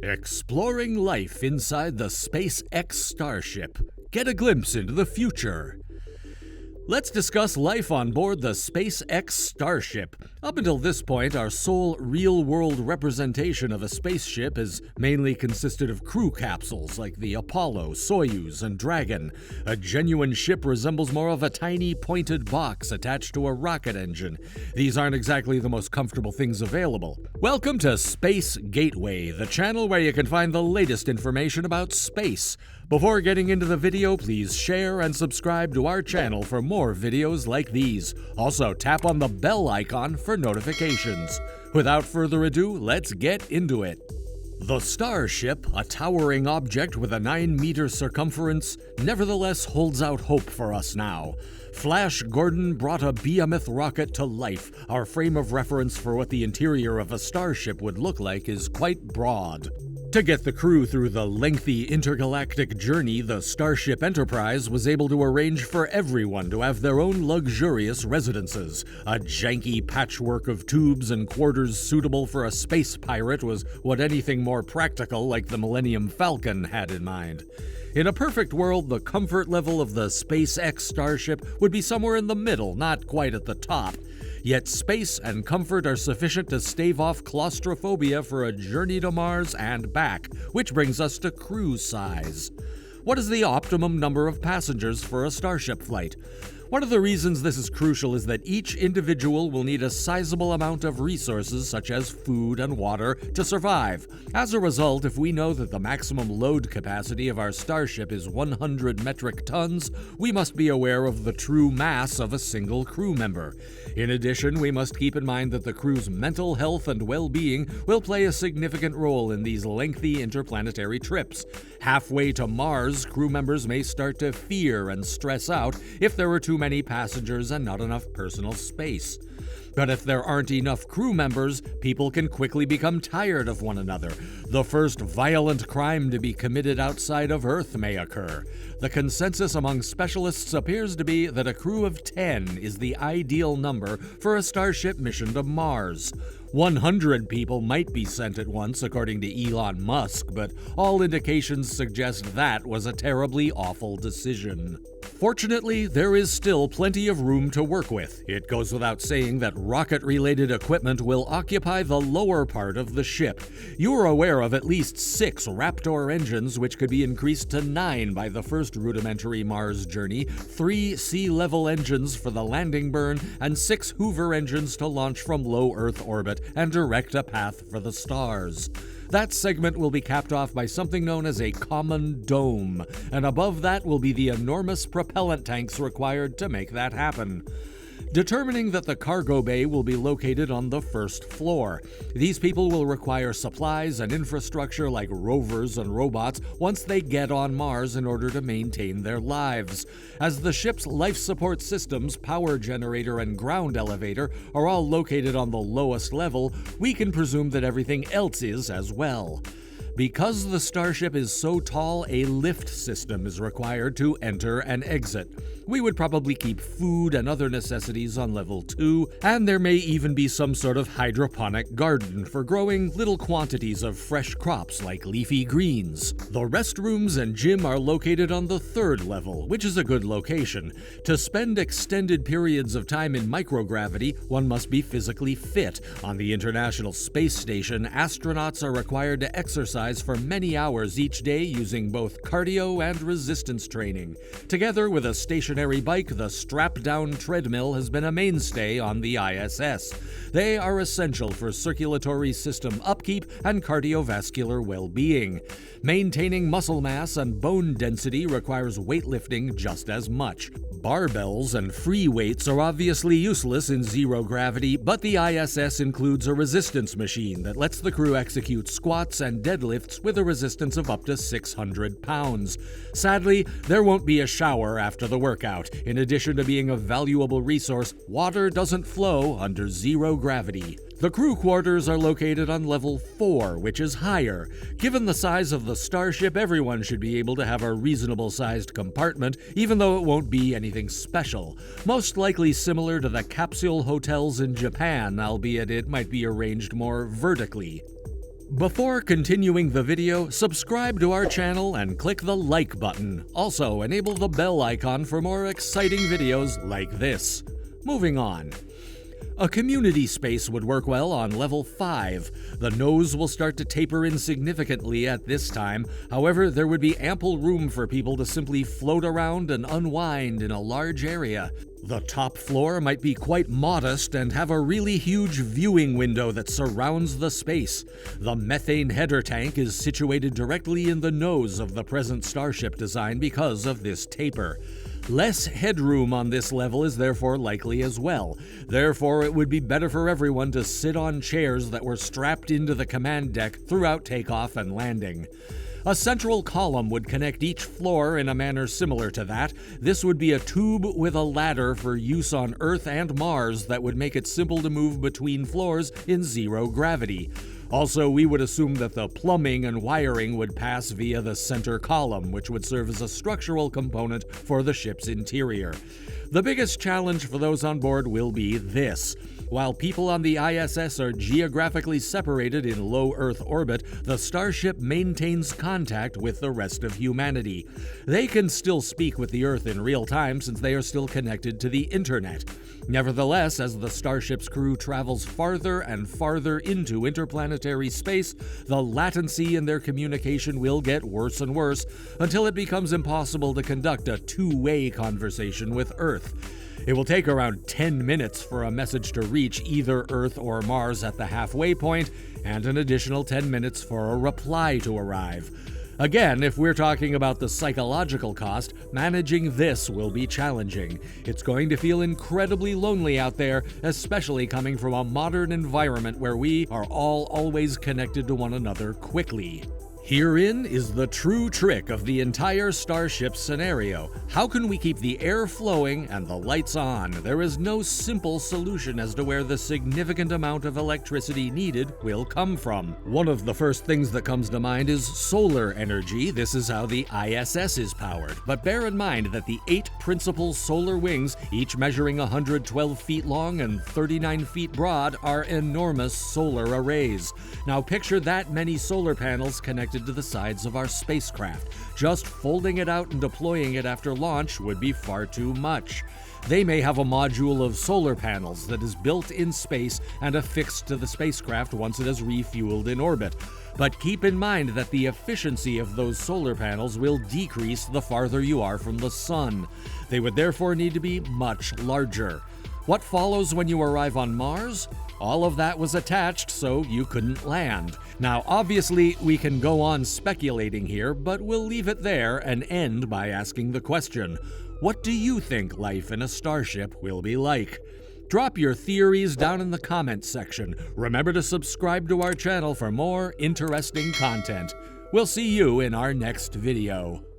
Exploring life inside the SpaceX Starship. Get a glimpse into the future. Let's discuss life on board the SpaceX Starship. Up until this point, our sole real-world representation of a spaceship has mainly consisted of crew capsules like the Apollo, Soyuz, and Dragon. A genuine ship resembles more of a tiny pointed box attached to a rocket engine. These aren't exactly the most comfortable things available. Welcome to Space Gateway, the channel where you can find the latest information about space. Before getting into the video, please share and subscribe to our channel for more videos like these. Also, tap on the bell icon for notifications. Without further ado, let's get into it. The Starship, a towering object with a 9-meter circumference, nevertheless holds out hope for us now. Flash Gordon brought a behemoth rocket to life. Our frame of reference for what the interior of a starship would look like is quite broad. To get the crew through the lengthy intergalactic journey, the Starship Enterprise was able to arrange for everyone to have their own luxurious residences. A janky patchwork of tubes and quarters suitable for a space pirate was what anything more practical like the Millennium Falcon had in mind. In a perfect world, the comfort level of the SpaceX Starship would be somewhere in the middle, not quite at the top. Yet space and comfort are sufficient to stave off claustrophobia for a journey to Mars and back, which brings us to cruise size. What is the optimum number of passengers for a Starship flight? One of the reasons this is crucial is that each individual will need a sizable amount of resources such as food and water to survive. As a result, if we know that the maximum load capacity of our Starship is 100 metric tons, we must be aware of the true mass of a single crew member. In addition, we must keep in mind that the crew's mental health and well-being will play a significant role in these lengthy interplanetary trips. Halfway to Mars, crew members may start to fear and stress out if there are too many passengers and not enough personal space. But if there aren't enough crew members, people can quickly become tired of one another. The first violent crime to be committed outside of Earth may occur. The consensus among specialists appears to be that a crew of 10 is the ideal number for a Starship mission to Mars. 100 people might be sent at once, according to Elon Musk, but all indications suggest that was a terribly awful decision. Fortunately, there is still plenty of room to work with. It goes without saying that rocket-related equipment will occupy the lower part of the ship. You are aware of at least 6 Raptor engines, which could be increased to 9 by the first rudimentary Mars journey, 3 sea-level engines for the landing burn, and 6 Hoover engines to launch from low Earth orbit and direct a path for the stars. That segment will be capped off by something known as a common dome, and above that will be the enormous propellant tanks required to make that happen. Determining that the cargo bay will be located on the first floor. These people will require supplies and infrastructure like rovers and robots once they get on Mars in order to maintain their lives. As the ship's life support systems, power generator, and ground elevator are all located on the lowest level, we can presume that everything else is as well. Because the Starship is so tall, a lift system is required to enter and exit. We would probably keep food and other necessities on level 2, and there may even be some sort of hydroponic garden for growing little quantities of fresh crops like leafy greens. The restrooms and gym are located on the 3rd level, which is a good location. To spend extended periods of time in microgravity, one must be physically fit. On the International Space Station, astronauts are required to exercise for many hours each day using both cardio and resistance training. Together with a stationary bike, the strap-down treadmill has been a mainstay on the ISS. They are essential for circulatory system upkeep and cardiovascular well-being. Maintaining muscle mass and bone density requires weightlifting just as much. Barbells and free weights are obviously useless in zero gravity, but the ISS includes a resistance machine that lets the crew execute squats and deadlifts with a resistance of up to 600 pounds. Sadly, there won't be a shower after the workout. In addition to being a valuable resource, water doesn't flow under zero gravity. The crew quarters are located on level 4, which is higher. Given the size of the Starship, everyone should be able to have a reasonable-sized compartment, even though it won't be anything special. Most likely similar to the capsule hotels in Japan, albeit it might be arranged more vertically. Before continuing the video, subscribe to our channel and click the like button. Also, enable the bell icon for more exciting videos like this. Moving on. A community space would work well on level 5. The nose will start to taper in significantly at this time. However, there would be ample room for people to simply float around and unwind in a large area. The top floor might be quite modest and have a really huge viewing window that surrounds the space. The methane header tank is situated directly in the nose of the present Starship design because of this taper. Less headroom on this level is therefore likely as well. Therefore, it would be better for everyone to sit on chairs that were strapped into the command deck throughout takeoff and landing. A central column would connect each floor in a manner similar to that. This would be a tube with a ladder for use on Earth and Mars that would make it simple to move between floors in zero gravity. Also, we would assume that the plumbing and wiring would pass via the center column, which would serve as a structural component for the ship's interior. The biggest challenge for those on board will be this. While people on the ISS are geographically separated in low Earth orbit, the Starship maintains contact with the rest of humanity. They can still speak with the Earth in real time since they are still connected to the Internet. Nevertheless, as the Starship's crew travels farther and farther into interplanetary space, the latency in their communication will get worse and worse until it becomes impossible to conduct a two-way conversation with Earth. It will take around 10 minutes for a message to reach either Earth or Mars at the halfway point, and an additional 10 minutes for a reply to arrive. Again, if we're talking about the psychological cost, managing this will be challenging. It's going to feel incredibly lonely out there, especially coming from a modern environment where we are all always connected to one another quickly. Herein is the true trick of the entire Starship scenario. How can we keep the air flowing and the lights on? There is no simple solution as to where the significant amount of electricity needed will come from. One of the first things that comes to mind is solar energy. This is how the ISS is powered. But bear in mind that the 8 principal solar wings, each measuring 112 feet long and 39 feet broad, are enormous solar arrays. Now picture that many solar panels connected to the sides of our spacecraft. Just folding it out and deploying it after launch would be far too much. They may have a module of solar panels that is built in space and affixed to the spacecraft once it is refueled in orbit. But keep in mind that the efficiency of those solar panels will decrease the farther you are from the sun. They would therefore need to be much larger. What follows when you arrive on Mars? All of that was attached, so you couldn't land. Now, obviously, we can go on speculating here, but we'll leave it there and end by asking the question, what do you think life in a starship will be like? Drop your theories down in the comments section. Remember to subscribe to our channel for more interesting content. We'll see you in our next video.